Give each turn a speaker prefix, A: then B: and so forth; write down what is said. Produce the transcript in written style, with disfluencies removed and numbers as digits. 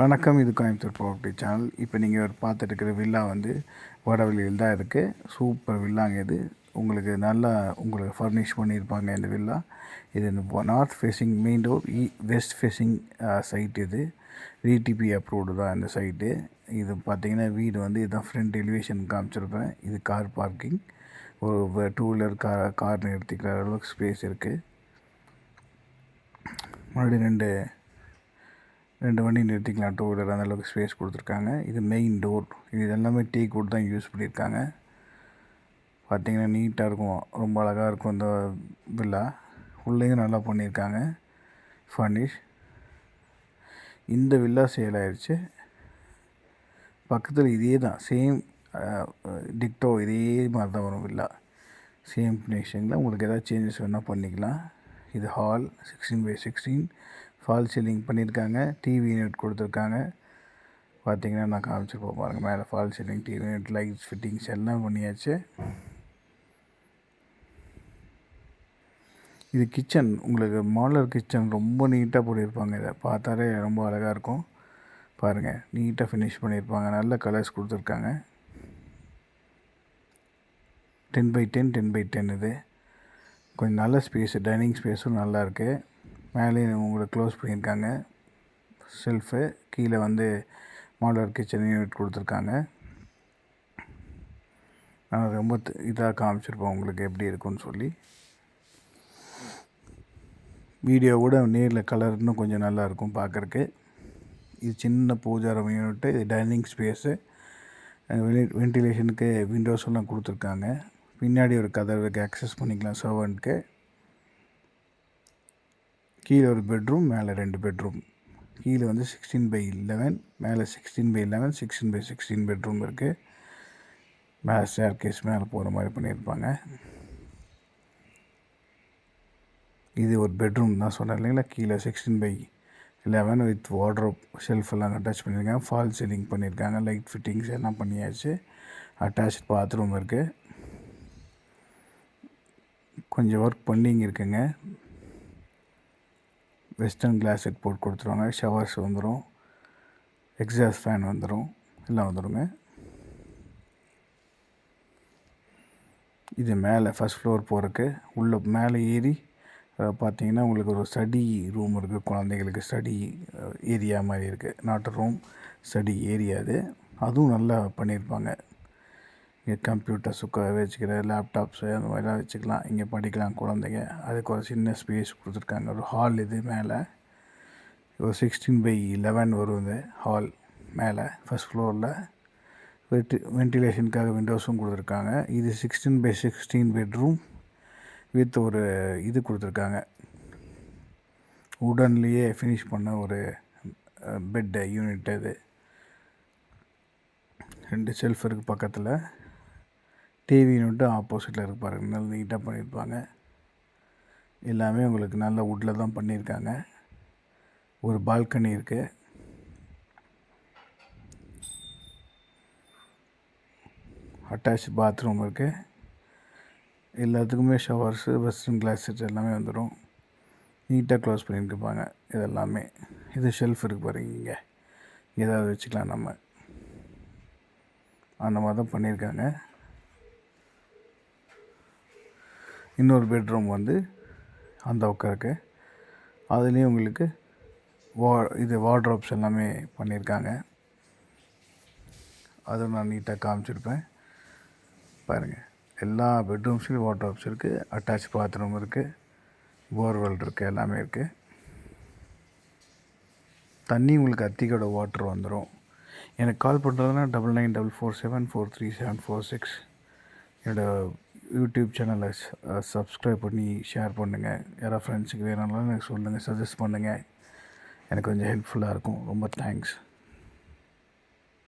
A: வணக்கம். இது Coimbatore property channel. இப்போ நீங்கள் பார்த்துட்டு இருக்கிற வில்லா வந்து வடவழியில் தான் இருக்குது. சூப்பர் வில்லாங்க இது. உங்களுக்கு ஃபர்னிஷ் பண்ணியிருப்பாங்க இந்த வில்லா. இது north facing main door, west facing site. இது விடிபி அப்ரூவ்டு தான் இந்த சைட்டு. இது பார்த்திங்கன்னா வீடு வந்து இதுதான் ஃப்ரண்ட் எலிவேஷன் காமிச்சிருப்பேன். இது கார் பார்க்கிங். ஒரு டூ வீலர் கார் நிறுத்திக்கிற அளவுக்கு ஸ்பேஸ் இருக்குது. மறுபடியும் ரெண்டு வண்டி நிறுத்திக்கலாம். டூ வீலர் அந்த அளவுக்கு ஸ்பேஸ் கொடுத்துருக்காங்க. இது மெயின் டோர். இது எல்லாமே டீக் வுட் தான் யூஸ் பண்ணியிருக்காங்க. பார்த்திங்கன்னா நீட்டாக இருக்கும், ரொம்ப அழகாக இருக்கும் இந்த வில்லா. உள்ளேயும் நல்லா பண்ணியிருக்காங்க ஃபர்னிஷ். இந்த வில்லா சேல் ஆயிடுச்சு. பக்கத்தில் இதே தான் சேம் டிக்டோ இதே மாதிரி தான் வரும் வில்லா. சேம் ஃபினிஷிங்கில். உங்களுக்கு எதாவது சேஞ்சஸ் வேணால் பண்ணிக்கலாம். இது ஹால் 16x16 ஃபால் சீலிங் பண்ணியிருக்காங்க. டிவி யூனிட் கொடுத்துருக்காங்க. பார்த்திங்கன்னா நான் காமிச்சிருப்போம் பாருங்கள். மேலே fall ceiling, TV unit, lights fittings எல்லாம் பண்ணியாச்சு. இது கிச்சன். உங்களுக்கு மாடலர் கிச்சன் ரொம்ப நீட்டாக போட்டிருப்பாங்க. இதை பார்த்தாலே ரொம்ப அழகாக இருக்கும். பாருங்கள், நீட்டாக ஃபினிஷ் பண்ணியிருப்பாங்க. நல்ல கலர்ஸ் கொடுத்துருக்காங்க. 10x10 10x10 இது. கொஞ்சம் நல்ல ஸ்பேஸு, டைனிங் ஸ்பேஸும் நல்லா இருக்குது. மேலேயும் உங்களுக்கு க்ளோஸ் பண்ணியிருக்காங்க ஷெல்ஃபு. கீழே வந்து மாடலர் கிச்சன் யூனிட் கொடுத்துருக்காங்க. நான் ரொம்ப இதாக காமிச்சிருப்போம் உங்களுக்கு எப்படி இருக்குன்னு சொல்லி. வீடியோவோட நேரில் கலர் இன்னும் கொஞ்சம் நல்லாயிருக்கும் பார்க்குறக்கு. இது சின்ன பூஜாரம் யூனிட்டு. இது டைனிங் ஸ்பேஸு. வென்டிலேஷனுக்கு விண்டோஸ் எல்லாம் கொடுத்துருக்காங்க. பின்னாடி ஒரு கதவுக்கு ஆக்சஸ் பண்ணிக்கலாம் சர்வெண்ட்க்கு. கீழே ஒரு பெட்ரூம், மேலே 2 பெட்ரூம். கீழே வந்து 16x11, மேலே 16x11, 16x16 பெட்ரூம் இருக்குது. மேலே ஸ்டேர்கேஸ் மேலே போகிற மாதிரி பண்ணியிருப்பாங்க. இது ஒரு பெட்ரூம் தான் சொன்னேன் இல்லைங்களா. கீழே 16x11 வித் வார்ட்ரோப் ஷெல்ஃப் எல்லாம் அட்டாச் பண்ணியிருக்காங்க. ஃபால் சீலிங் பண்ணியிருக்காங்க. லைட் ஃபிட்டிங்ஸ் எல்லாம் பண்ணியாச்சு. அட்டாச் பாத்ரூம் இருக்குது. கொஞ்சம் ஒர்க் பெண்டிங் இருக்குங்க. வெஸ்டர்ன் கிளாஸ் செட் போட்டு கொடுத்துருவாங்க. ஷவர்ஸ் வந்துடும், எக்ஸாஸ்ட் ஃபேன் வந்துடும், எல்லாம் வந்துடுங்க. இது மேலே ஃபஸ்ட் ஃப்ளோர் போகிறக்கு. உள்ளே மேலே ஏறி பார்த்தீங்கன்னா உங்களுக்கு ஒரு ஸ்டடி ரூம் இருக்குது. குழந்தைகளுக்கு ஸ்டடி ஏரியா மாதிரி இருக்குது. நாட் ரூம், ஸ்டடி ஏரியா அது. அதுவும் நல்லா பண்ணியிருப்பாங்க. இங்கே கம்ப்யூட்டர்ஸ் வச்சுக்கிற லேப்டாப்ஸு அந்த மாதிரிலாம் வச்சுக்கலாம். இங்கே படிக்கலாம் குழந்தைங்க. அதுக்கு ஒரு சின்ன ஸ்பேஸ் கொடுத்துருக்காங்க. ஒரு ஹால். இது மேலே ஒரு 16x11 வரும். இந்த ஹால் மேலே ஃபஸ்ட் ஃப்ளோரில். வென்டிலேஷனுக்காக விண்டோஸும் கொடுத்துருக்காங்க. இது 16x16 பெட்ரூம் வித் ஒரு இது கொடுத்துருக்காங்க. உடன்லேயே ஃபினிஷ் பண்ண ஒரு பெட்டு யூனிட். இது 2 ஷெல்ஃப் இருக்குது பக்கத்தில். டிவி யூனிட்டு ஆப்போசிட்டில் இருக்கு பாருங்கள். நல்லா நீட்டாக பண்ணியிருப்பாங்க. எல்லாமே உங்களுக்கு நல்ல வுட்டில் தான் பண்ணியிருக்காங்க. ஒரு பால்கனி இருக்குது. அட்டாச் பாத்ரூம் இருக்குது. எல்லாத்துக்குமே ஷவர்ஸு, வெஸ்டர்ன் கிளாஸ் செட் எல்லாமே வந்துடும். நீட்டாக க்ளோஸ் பண்ணியிருப்பாங்க இதெல்லாமே. இது ஷெல்ஃப் இருக்குது பாருங்க. இங்கே ஏதாவது வச்சுக்கலாம் நம்ம. அந்த மாதிரி தான் பண்ணியிருக்காங்க. இன்னொரு பெட்ரூம் வந்து அந்த பக்கம் இருக்குது. அதுலேயும் உங்களுக்கு இது வார்ட்ரோப்ஸ் எல்லாமே பண்ணியிருக்காங்க. அதுவும் நான் நீட்டாக காமிச்சிருப்பேன் பாருங்கள். எல்லா பெட்ரூம்ஸ்லேயும் வார்ட்ரோப்ஸ் இருக்குது. அட்டாச் பாத்ரூம் இருக்குது. போர்வெல் இருக்குது. எல்லாமே இருக்குது. தண்ணி உங்களுக்கு அத்திக்கோட வாட்டர் வந்துடும். எனக்கு கால் பண்ணுறதுனா 9944743746. என்னோடய யூடியூப் சேனலை சப்ஸ்கிரைப் பண்ணி ஷேர் பண்ணுங்கள். யாராவது ஃப்ரெண்ட்ஸுக்கு வேணும்னாலும் எனக்கு சொல்லுங்கள், சஜஸ்ட் பண்ணுங்கள். எனக்கு கொஞ்சம் ஹெல்ப்ஃபுல்லாக இருக்கும். ரொம்ப தேங்க்ஸ்.